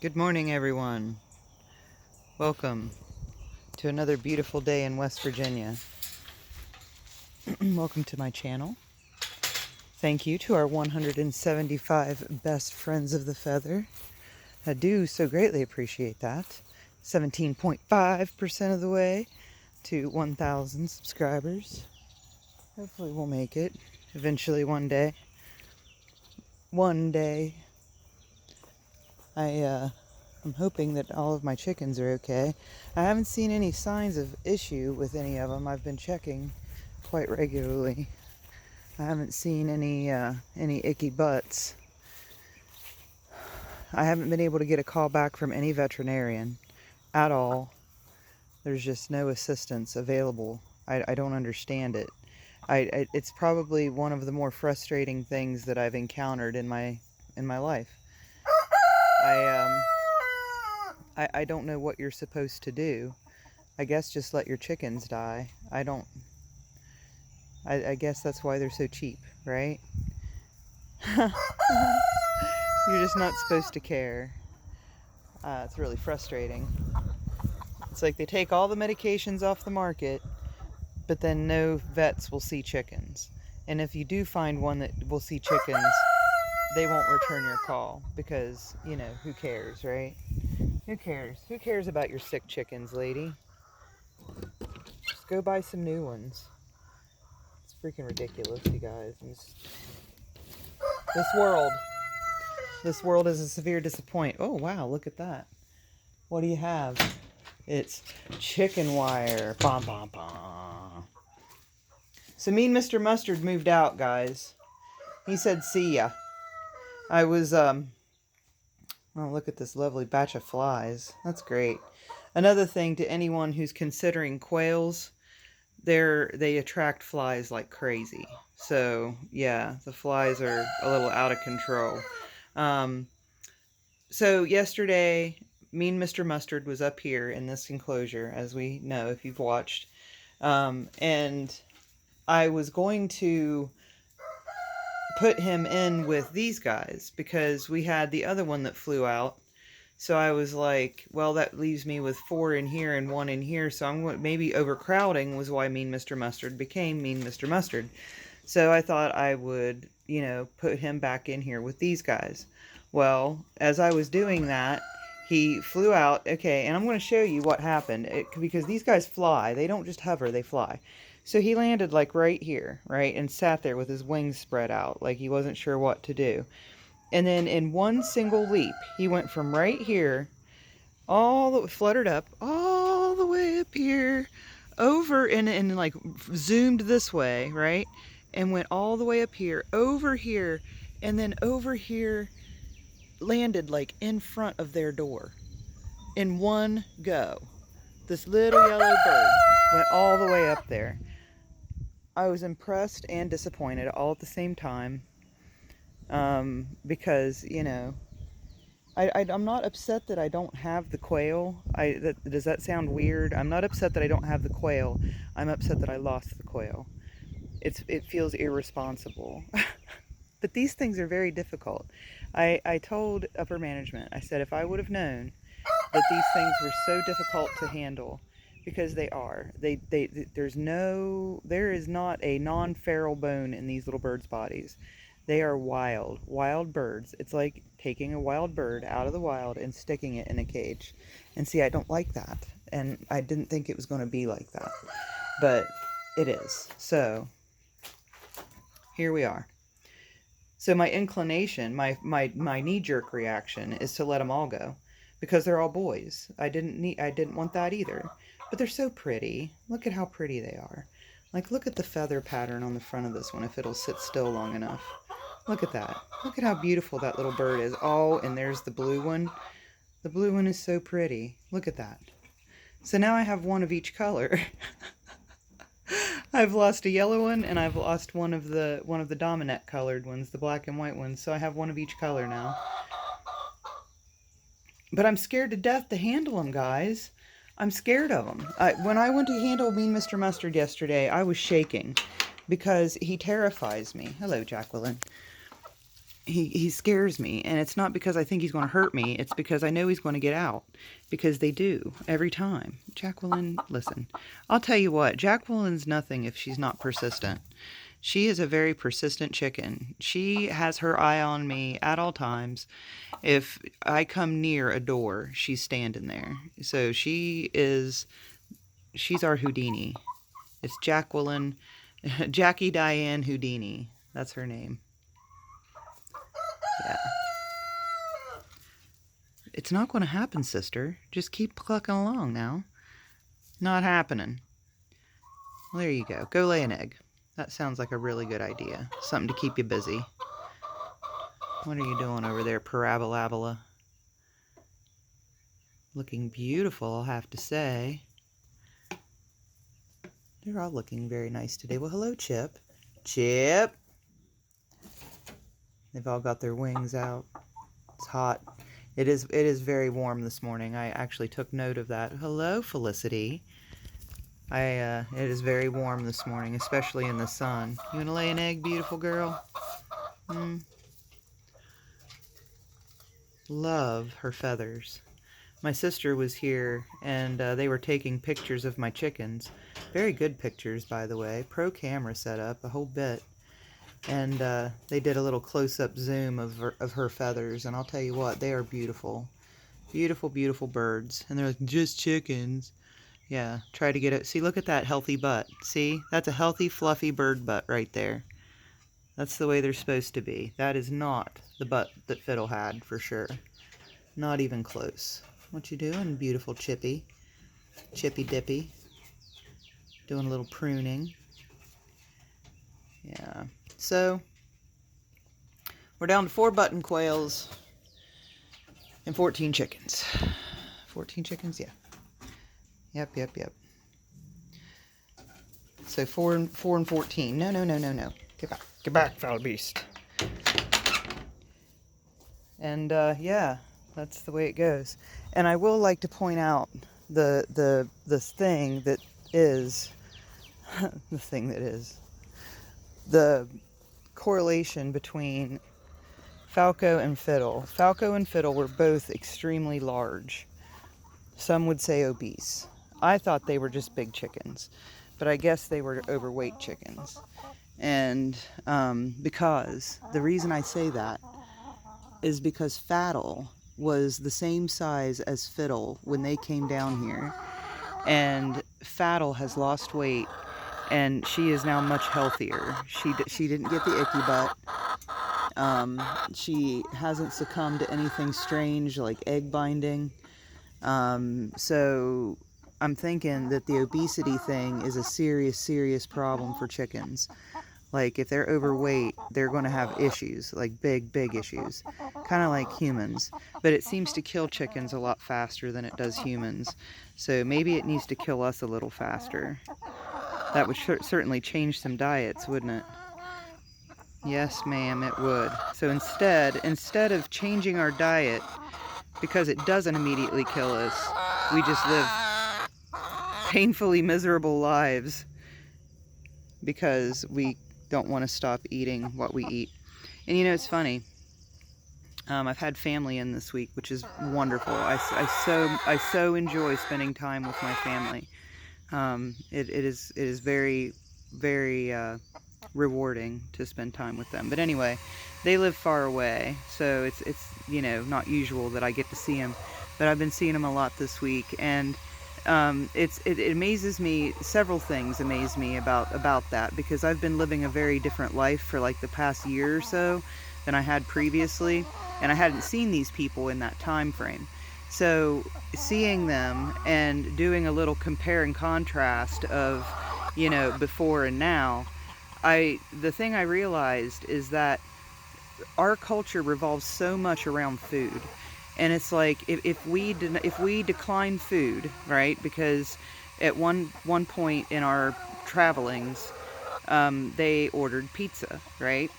Good morning, everyone. Welcome to another beautiful day in West Virginia. Welcome to my channel. Thank you to our 175 best friends of the feather. I do so greatly appreciate that. 17.5% of the way to 1,000 subscribers. Hopefully we'll make it eventually one day. One day. I'm hoping that all of my chickens are okay. I haven't seen any signs of issue with any of them. I've been checking quite regularly. I haven't seen any icky butts. I haven't been able to get a call back from any veterinarian at all. There's just no assistance available. I don't understand it. It's probably one of the more frustrating things that I've encountered in my life. I don't know what you're supposed to do. I guess just let your chickens die. I guess that's why they're so cheap, right? You're just not supposed to care. It's really frustrating. It's like they take all the medications off the market, but then no vets will see chickens. And if you do find one that will see chickens, they won't return your call because, you know, who cares, right? Who cares? Who cares about your sick chickens, lady? Just go buy some new ones. It's freaking ridiculous, you guys. This world is a severe disappointment. Oh, wow, look at that. What do you have? It's chicken wire. Bom, bom, bom. So Mean Mr. Mustard moved out, guys. He said, see ya. I was, oh, look at this lovely batch of flies. That's great. Another thing to anyone who's considering quails, they attract flies like crazy. So, yeah, the flies are a little out of control. So yesterday, Mean Mr. Mustard was up here in this enclosure, as we know if you've watched. And I was going to put him in with these guys because we had the other one that flew out. So I was like, well, that leaves me with 4 in here and 1 in here. So I'm going, maybe overcrowding was why Mean Mr. Mustard became Mean Mr. Mustard. So I thought I would, you know, put him back in here with these guys. Well, as I was doing that, he flew out. Okay, and I'm going to show you what happened. Because these guys fly. They don't just hover, they fly. So he landed like right here, right? And sat there with his wings spread out like he wasn't sure what to do. And then in one single leap, he went from right here, fluttered up, all the way up here, over and like zoomed this way, right? And went all the way up here, over here, and then over here, landed like in front of their door in one go. This little yellow bird went all the way up there. I was impressed and disappointed all at the same time. Because, you know, I'm not upset that I don't have the quail. Does that sound weird? I'm not upset that I don't have the quail. I'm upset that I lost the quail. It feels irresponsible. But these things are very difficult. I told upper management, I said if I would have known that these things were so difficult to handle, because they are. There is not a non-feral bone in these little birds' bodies. They are wild birds. It's like taking a wild bird out of the wild and sticking it in a cage. And see, I don't like that. And I didn't think it was going to be like that. But it is. So, here we are. So my inclination, my knee-jerk reaction is to let them all go. Because they're all boys. I didn't want that either. But they're so pretty. Look at how pretty they are. Like, look at the feather pattern on the front of this one, if it'll sit still long enough. Look at that. Look at how beautiful that little bird is. Oh, and there's the blue one. The blue one is so pretty. Look at that. So now I have one of each color. I've lost a yellow one, and I've lost one of the dominant colored ones, the black and white ones. So I have one of each color now. But I'm scared to death to handle them, guys. I'm scared of them. When I went to handle Mean Mr. Mustard yesterday, I was shaking because he terrifies me. Hello, Jacqueline. he scares me, and it's not because I think he's going to hurt me. It's because I know he's going to get out, because they do every time. Jacqueline, listen, I'll tell you what, Jacqueline's nothing if she's not persistent. She is a very persistent chicken. She has her eye on me at all times. If I come near a door, she's standing there. So she's our Houdini. It's Jacqueline, Jackie Diane Houdini. That's her name. Yeah. It's not going to happen, sister. Just keep clucking along now. Not happening. Well, there you go. Go lay an egg. That sounds like a really good idea. Something to keep you busy. What are you doing over there, Parabola? Looking beautiful, I'll have to say. They're all looking very nice today. Well, hello, Chip. Chip! They've all got their wings out. It's hot. It is very warm this morning. I actually took note of that. Hello, Felicity. It is very warm this morning, especially in the sun. You want to lay an egg, beautiful girl? Love her feathers. My sister was here, and they were taking pictures of my chickens. Very good pictures, by the way. Pro camera setup, a whole bit. And they did a little close-up zoom of her feathers, and I'll tell you what, they are beautiful. Beautiful, beautiful birds. And they're like, just chickens. Yeah, try to get it. See, look at that healthy butt. See? That's a healthy, fluffy bird butt right there. That's the way they're supposed to be. That is not the butt that Fiddle had, for sure. Not even close. What you doing, beautiful Chippy? Chippy Dippy. Doing a little pruning. Yeah. So, we're down to 4 button quails and 14 chickens. 14 chickens? Yeah. Yep. So 4 and 14. No. Get back, foul beast. And yeah, that's the way it goes. And I will like to point out the thing that is the correlation between Falco and Fiddle. Falco and Fiddle were both extremely large. Some would say obese. I thought they were just big chickens, but I guess they were overweight chickens. And because the reason I say that is because Faddle was the same size as Fiddle when they came down here, and Faddle has lost weight, and she is now much healthier. She didn't get the icky butt. She hasn't succumbed to anything strange like egg binding. So I'm thinking that the obesity thing is a serious problem for chickens. Like, if they're overweight, they're going to have issues, like big issues, kind of like humans. But it seems to kill chickens a lot faster than it does humans. So maybe it needs to kill us a little faster. That would certainly change some diets, wouldn't it? Yes, ma'am, it would. So instead of changing our diet, because it doesn't immediately kill us, we just live painfully miserable lives because we don't want to stop eating what we eat. And you know, it's funny. I've had family in this week, which is wonderful. I so enjoy spending time with my family. It is very rewarding to spend time with them. But anyway, they live far away, so it's you know, not usual that I get to see them. But I've been seeing them a lot this week, and it amazes me. Several things amaze me about that, because I've been living a very different life for like the past year or so than I had previously, and I hadn't seen these people in that time frame. So seeing them and doing a little compare and contrast of, you know, before and now, the thing I realized is that our culture revolves so much around food. And it's like, if we decline food, right? Because at one point in our travelings, they ordered pizza, right?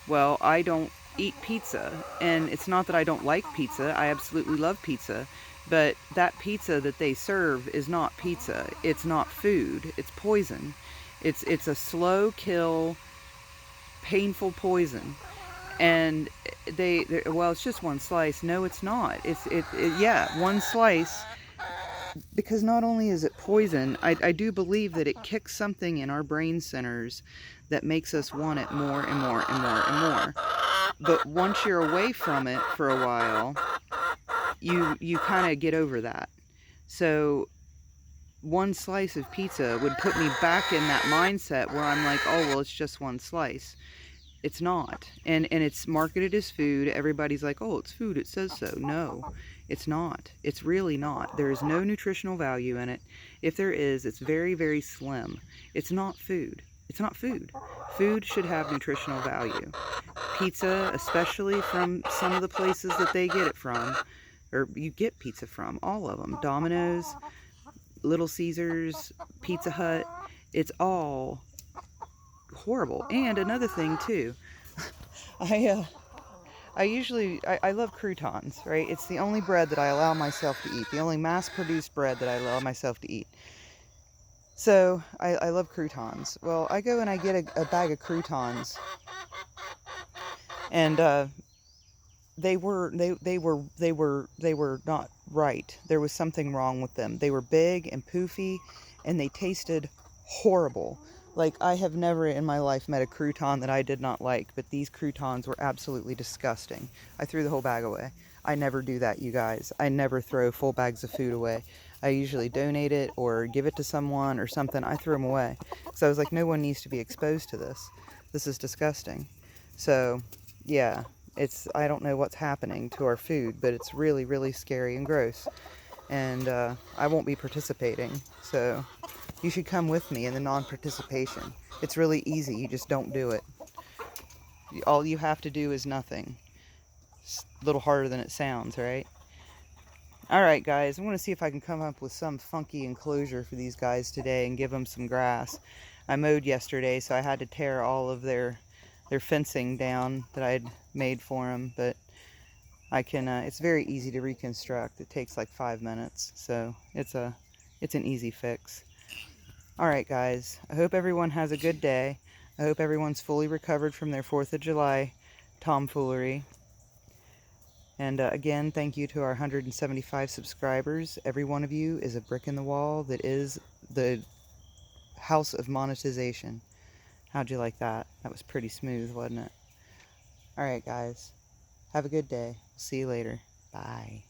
Well, I don't eat pizza, and it's not that I don't like pizza. I absolutely love pizza, but that pizza that they serve is not pizza. It's not food. It's poison. It's a slow kill, painful poison. And well, it's just one slice. No, it's not. Yeah, one slice. Because not only is it poison, I do believe that it kicks something in our brain centers that makes us want it more and more and more and more. But once you're away from it for a while, you kind of get over that. So one slice of pizza would put me back in that mindset where I'm like, oh, well, it's just one slice. It's not. And it's marketed as food. Everybody's like, oh, it's food. It says so. No, it's not. It's really not. There is no nutritional value in it. If there is, it's very, very slim. It's not food. It's not food. Food should have nutritional value. Pizza, especially from some of the places that they get it from, or you get pizza from, all of them. Domino's, Little Caesars, Pizza Hut, it's all horrible. And another thing too, I love croutons, right? It's the only bread that I allow myself to eat, the only mass-produced bread that I allow myself to eat. So I love croutons. Well, I go and I get a bag of croutons, and they were not right. There was something wrong with them. They were big and poofy, and they tasted horrible. Like, I have never in my life met a crouton that I did not like, but these croutons were absolutely disgusting. I threw the whole bag away. I never do that, you guys. I never throw full bags of food away. I usually donate it or give it to someone or something. I threw them away. So I was like, no one needs to be exposed to this. This is disgusting. So, yeah, I don't know what's happening to our food, but it's really, really scary and gross. And I won't be participating. So you should come with me in the non-participation. It's really easy. You just don't do it. All you have to do is nothing. It's a little harder than it sounds, right? Alright guys, I want to see if I can come up with some funky enclosure for these guys today and give them some grass. I mowed yesterday, so I had to tear all of their fencing down that I had made for them, but I can, it's very easy to reconstruct. It takes like 5 minutes, so it's an easy fix. Alright guys, I hope everyone has a good day. I hope everyone's fully recovered from their 4th of July tomfoolery. And again, thank you to our 175 subscribers. Every one of you is a brick in the wall that is the house of monetization. How'd you like that? That was pretty smooth, wasn't it? Alright guys, have a good day. See you later. Bye.